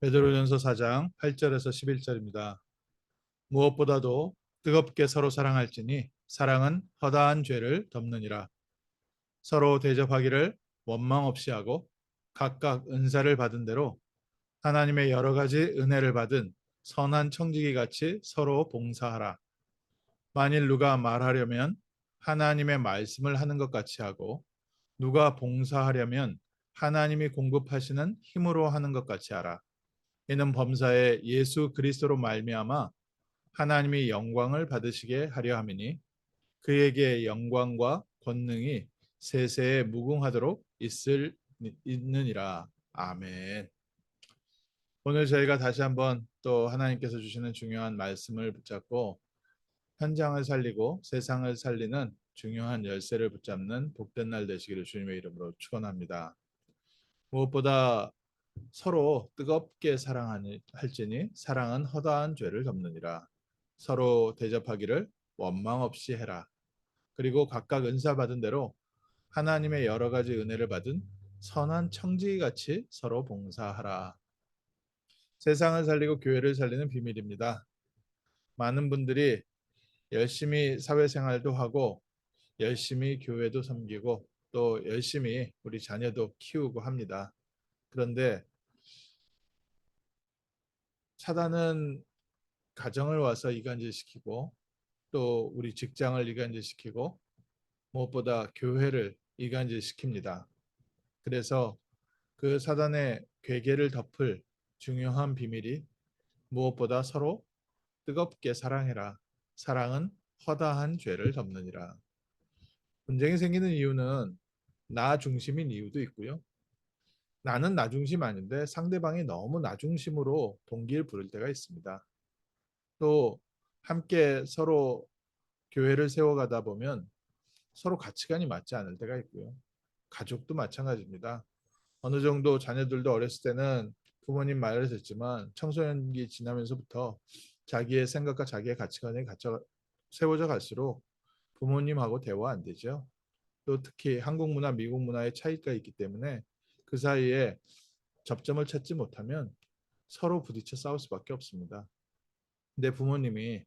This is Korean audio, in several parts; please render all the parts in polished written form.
베드로전서 4장 8절에서 11절입니다. 무엇보다도 뜨겁게 서로 사랑할지니 사랑은 허다한 죄를 덮느니라. 서로 대접하기를 원망 없이 하고 각각 은사를 받은 대로 하나님의 여러 가지 은혜를 받은 선한 청지기 같이 서로 봉사하라. 만일 누가 말하려면 하나님의 말씀을 하는 것 같이 하고 누가 봉사하려면 하나님이 공급하시는 힘으로 하는 것 같이 하라. 이는 범사에 예수 그리스도로 말미암아 하나님이 영광을 받으시게 하려 함이니 그에게 영광과 권능이 세세에 무궁하도록 있느니라. 아멘. 오늘 저희가 다시 한번 또 하나님께서 주시는 중요한 말씀을 붙잡고 현장을 살리고 세상을 살리는 중요한 열쇠를 붙잡는 복된 날 되시기를 주님의 이름으로 축원합니다. 무엇보다 서로 뜨겁게 사랑할지니 사랑은 허다한 죄를 덮느니라. 서로 대접하기를 원망 없이 해라. 그리고 각각 은사 받은 대로 하나님의 여러 가지 은혜를 받은 선한 청지기같이 서로 봉사하라. 세상을 살리고 교회를 살리는 비밀입니다. 많은 분들이 열심히 사회생활도 하고 열심히 교회도 섬기고 또 열심히 우리 자녀도 키우고 합니다. 그런데 사단은 가정을 와서 이간질시키고 또 우리 직장을 이간질시키고 무엇보다 교회를 이간질시킵니다. 그래서 그 사단의 괴계를 덮을 중요한 비밀이 무엇보다 서로 뜨겁게 사랑해라. 사랑은 허다한 죄를 덮느니라. 분쟁이 생기는 이유는 나 중심인 이유도 있고요. 나는 나 중심 아닌데 상대방이 너무 나 중심으로 동기를 부를 때가 있습니다. 또 함께 서로 교회를 세워가다 보면 서로 가치관이 맞지 않을 때가 있고요. 가족도 마찬가지입니다. 어느 정도 자녀들도 어렸을 때는 부모님 말을 듣지만 청소년기 지나면서부터 자기의 생각과 자기의 가치관이 세워져 갈수록 부모님하고 대화 안 되죠. 또 특히 한국 문화, 미국 문화의 차이가 있기 때문에 그 사이에 접점을 찾지 못하면 서로 부딪혀 싸울 수밖에 없습니다. 근데 부모님이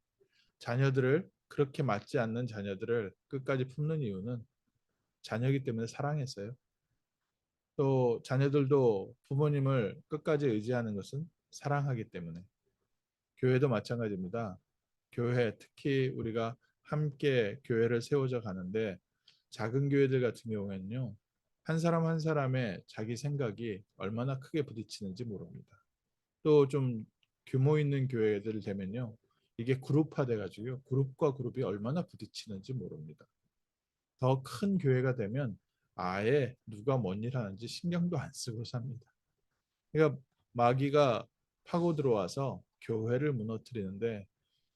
자녀들을 그렇게 맞지 않는 자녀들을 끝까지 품는 이유는 자녀이기 때문에 사랑했어요. 또 자녀들도 부모님을 끝까지 의지하는 것은 사랑하기 때문에 교회도 마찬가지입니다. 교회 특히 우리가 함께 교회를 세워져 가는데 작은 교회들 같은 경우에는요. 한 사람 한 사람의 자기 생각이 얼마나 크게 부딪히는지 모릅니다. 또 좀 규모 있는 교회들 되면요. 이게 그룹화 돼가지고요. 그룹과 그룹이 얼마나 부딪히는지 모릅니다. 더 큰 교회가 되면 아예 누가 뭔 일 하는지 신경도 안 쓰고 삽니다. 그러니까 마귀가 파고 들어와서 교회를 무너뜨리는데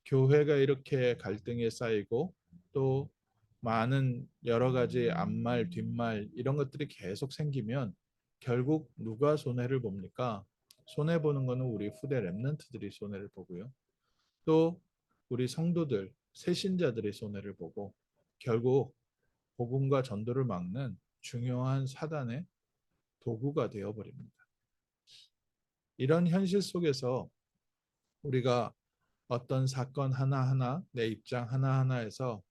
교회가 이렇게 갈등에 쌓이고 또 많은 여러 가지 앞말, 뒷말 이런 것들이 계속 생기면 결국 누가 손해를 봅니까? 손해 보는 거는 우리 후대 렘넌트들이 손해를 보고요. 또 우리 성도들, 새신자들이 손해를 보고 결국 복음과 전도를 막는 중요한 사단의 도구가 되어 버립니다. 이런 현실 속에서 우리가 어떤 사건 하나하나, 내 입장 하나하나에서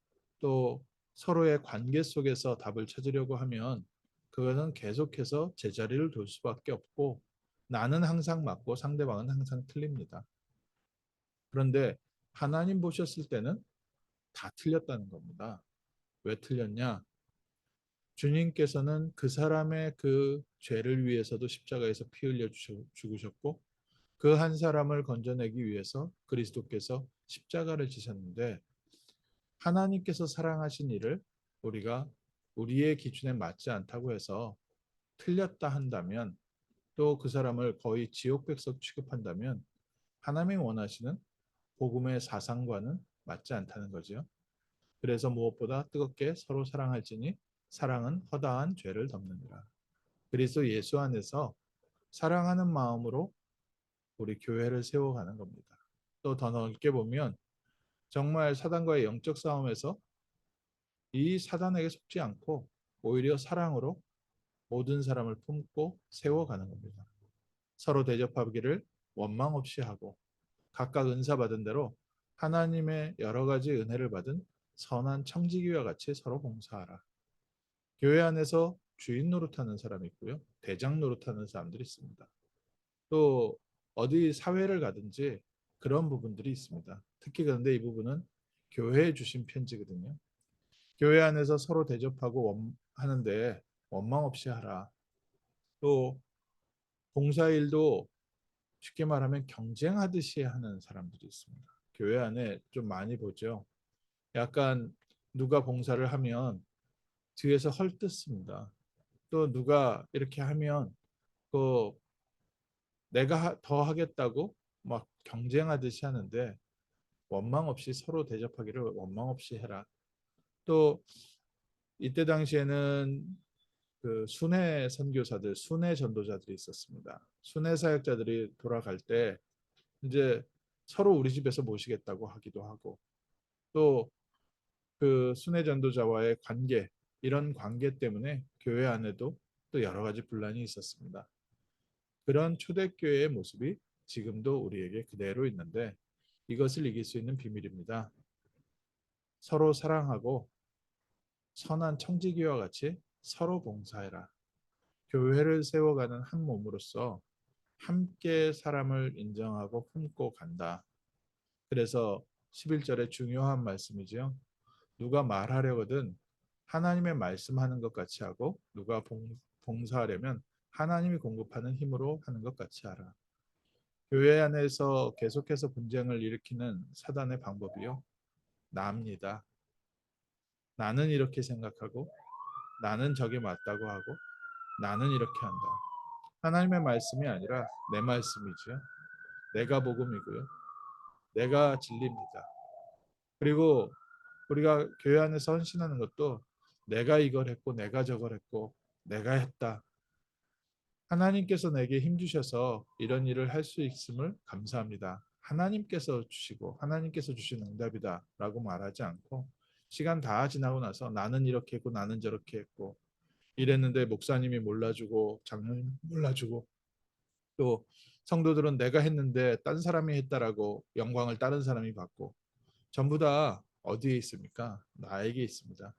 또 서로의 관계 속에서 답을 찾으려고 하면 그것은 계속해서 제자리를 돌 수밖에 없고 나는 항상 맞고 상대방은 항상 틀립니다. 그런데 하나님 보셨을 때는 다 틀렸다는 겁니다. 왜 틀렸냐? 주님께서는 그 사람의 그 죄를 위해서도 십자가에서 피 흘려 죽으셨고 그 한 사람을 건져내기 위해서 그리스도께서 십자가를 지셨는데 하나님께서 사랑하신 일을 우리가 우리의 기준에 맞지 않다고 해서 틀렸다 한다면 또 그 사람을 거의 지옥 백석 취급한다면 하나님이 원하시는 복음의 사상과는 맞지 않다는 거죠. 그래서 무엇보다 뜨겁게 서로 사랑할지니 사랑은 허다한 죄를 덮느니라. 그리스도 예수 안에서 사랑하는 마음으로 우리 교회를 세워가는 겁니다. 또 더 넓게 보면 정말 사단과의 영적 싸움에서 이 사단에게 속지 않고 오히려 사랑으로 모든 사람을 품고 세워가는 겁니다. 서로 대접하기를 원망 없이 하고 각각 은사 받은 대로 하나님의 여러 가지 은혜를 받은 선한 청지기와 같이 서로 봉사하라. 교회 안에서 주인 노릇하는 사람이 있고요. 대장 노릇하는 사람들이 있습니다. 또 어디 사회를 가든지 그런 부분들이 있습니다. 특히 그런데 이 부분은 교회에 주신 편지거든요. 교회 안에서 서로 대접하고 하는데 원망 없이 하라. 또 봉사일도 쉽게 말하면 경쟁하듯이 하는 사람들이 있습니다. 교회 안에 좀 많이 보죠. 약간 누가 봉사를 하면 뒤에서 헐뜯습니다. 또 누가 이렇게 하면 그 내가 더 하겠다고 막 경쟁하듯이 하는데 원망 없이 서로 대접하기를 원망 없이 해라. 또 이때 당시에는 그 순회 선교사들, 순회 전도자들이 있었습니다. 순회 사역자들이 돌아갈 때 이제 서로 우리 집에서 모시겠다고 하기도 하고 또 그 순회 전도자와의 관계 이런 관계 때문에 교회 안에도 또 여러 가지 분란이 있었습니다. 그런 초대교회의 모습이 지금도 우리에게 그대로 있는데 이것을 이길 수 있는 비밀입니다. 서로 사랑하고 선한 청지기와 같이 서로 봉사해라. 교회를 세워가는 한 몸으로서 함께 사람을 인정하고 품고 간다. 그래서 11절에 중요한 말씀이지요. 누가 말하려거든 하나님의 말씀하는 것 같이 하고 누가 봉사하려면 하나님이 공급하는 힘으로 하는 것 같이 하라. 교회 안에서 계속해서 분쟁을 일으키는 사단의 방법이요. 나입니다. 나는 이렇게 생각하고 나는 저게 맞다고 하고 나는 이렇게 한다. 하나님의 말씀이 아니라 내 말씀이지요. 내가 복음이고요. 내가 진리입니다. 그리고 우리가 교회 안에서 헌신하는 것도 내가 이걸 했고 내가 저걸 했고 내가 했다. 하나님께서 내게 힘 주셔서 이런 일을 할 수 있음을 감사합니다. 하나님께서 주시고 하나님께서 주신 응답이다 라고 말하지 않고 시간 다 지나고 나서 나는 이렇게 했고 나는 저렇게 했고 이랬는데 목사님이 몰라주고 장로님 몰라주고 또 성도들은 내가 했는데 딴 사람이 했다라고 영광을 다른 사람이 받고 전부 다 어디에 있습니까? 나에게 있습니다.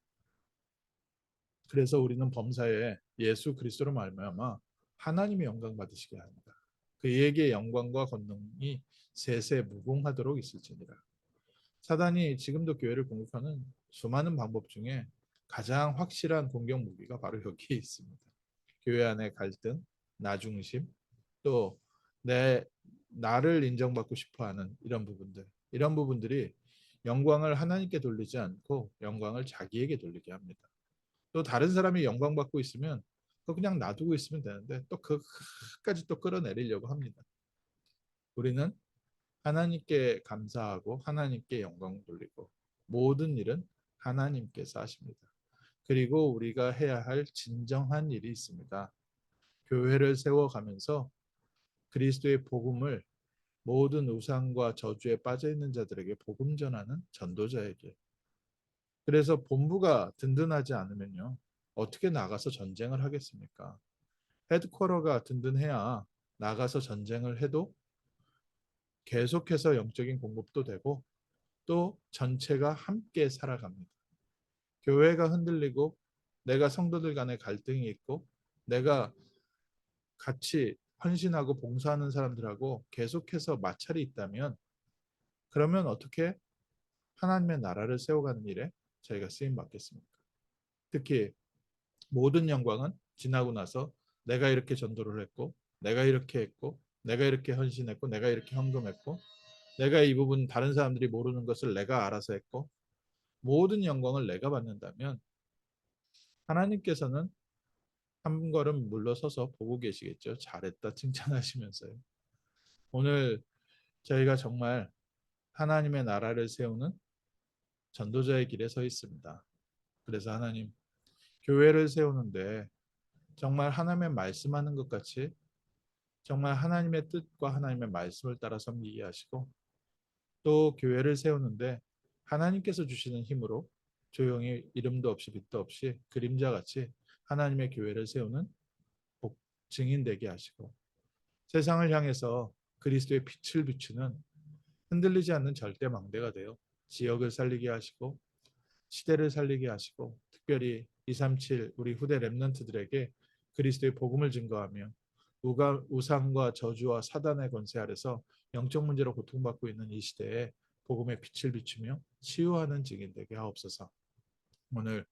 그래서 우리는 범사에 예수 그리스도로 말미암아 하나님이 영광 받으시게 합니다. 그에게 영광과 권능이 세세 무궁하도록 있을지니라. 사단이 지금도 교회를 공격하는 수많은 방법 중에 가장 확실한 공격 무기가 바로 여기에 있습니다. 교회 안의 갈등, 나중심, 또 내 나를 인정받고 싶어하는 이런 부분들이 영광을 하나님께 돌리지 않고 영광을 자기에게 돌리게 합니다. 또 다른 사람이 영광 받고 있으면 또 그냥 놔두고 있으면 되는데 또 그까지 또 끌어내리려고 합니다. 우리는 하나님께 감사하고 하나님께 영광 돌리고 모든 일은 하나님께서 하십니다. 그리고 우리가 해야 할 진정한 일이 있습니다. 교회를 세워가면서 그리스도의 복음을 모든 우상과 저주에 빠져 있는 자들에게 복음 전하는 전도자에게. 그래서 본부가 든든하지 않으면요. 어떻게 나가서 전쟁을 하겠습니까? 헤드쿼터가 든든해야 나가서 전쟁을 해도 계속해서 영적인 공급도 되고 또 전체가 함께 살아갑니다. 교회가 흔들리고 내가 성도들 간에 갈등이 있고 내가 같이 헌신하고 봉사하는 사람들하고 계속해서 마찰이 있다면 그러면 어떻게 하나님의 나라를 세워가는 일에 저희가 쓰임 받겠습니까? 특히 모든 영광은 지나고 나서 내가 이렇게 전도를 했고 내가 이렇게 했고 내가 이렇게 헌신했고 내가 이렇게 헌금했고 내가 이 부분 다른 사람들이 모르는 것을 내가 알아서 했고 모든 영광을 내가 받는다면 하나님께서는 한 걸음 물러서서 보고 계시겠죠. 잘했다 칭찬하시면서요. 오늘 저희가 정말 하나님의 나라를 세우는 전도자의 길에 서 있습니다. 그래서 하나님 교회를 세우는데 정말 하나님의 말씀하는 것 같이 정말 하나님의 뜻과 하나님의 말씀을 따라 섬기게 하시고 또 교회를 세우는데 하나님께서 주시는 힘으로 조용히 이름도 없이 빛도 없이 그림자같이 하나님의 교회를 세우는 증인 되게 하시고 세상을 향해서 그리스도의 빛을 비추는 흔들리지 않는 절대 망대가 되어 지역을 살리게 하시고 시대를 살리게 하시고 특별히 237 우리 후대 렘넌트들에게 그리스도의 복음을 증거하며 우상과 저주와 사단의 권세 아래서 영적 문제로 고통받고 있는 이 시대에 복음의 빛을 비추며 치유하는 증인 되게 하옵소서. 오늘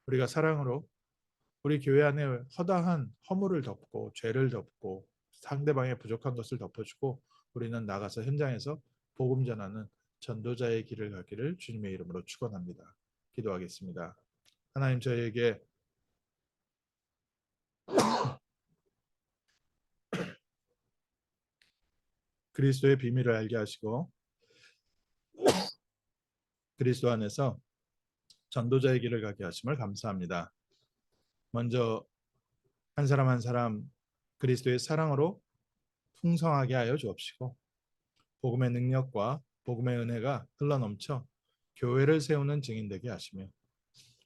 우리가 사랑으로 우리 교회 안에 허다한 허물을 덮고 죄를 덮고 상대방의 부족한 것을 덮어주고 우리는 나가서 현장에서 복음 전하는 전도자의 길을 가기를 주님의 이름으로 축원합니다. 기도하겠습니다. 하나님 저희에게 그리스도의 비밀을 알게 하시고 그리스도 안에서 전도자의 길을 가게 하심을 감사합니다. 먼저 한 사람 한 사람 그리스도의 사랑으로 풍성하게 하여 주옵시고 복음의 능력과 복음의 은혜가 흘러넘쳐 교회를 세우는 증인 되게 하시며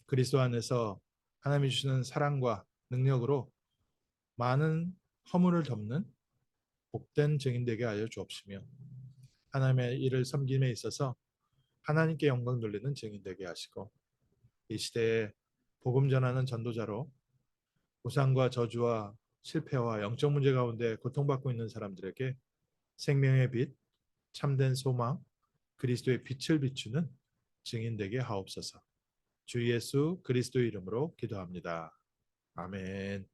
그리스도 안에서 하나님이 주시는 사랑과 능력으로 많은 허물을 덮는 복된 증인 되게 하여 주옵시며 하나님의 일을 섬김에 있어서 하나님께 영광 돌리는 증인 되게 하시고 이 시대에 복음 전하는 전도자로 우상과 저주와 실패와 영적 문제 가운데 고통받고 있는 사람들에게 생명의 빛, 참된 소망, 그리스도의 빛을 비추는 증인 되게 하옵소서. 주 예수 그리스도 이름으로 기도합니다. 아멘.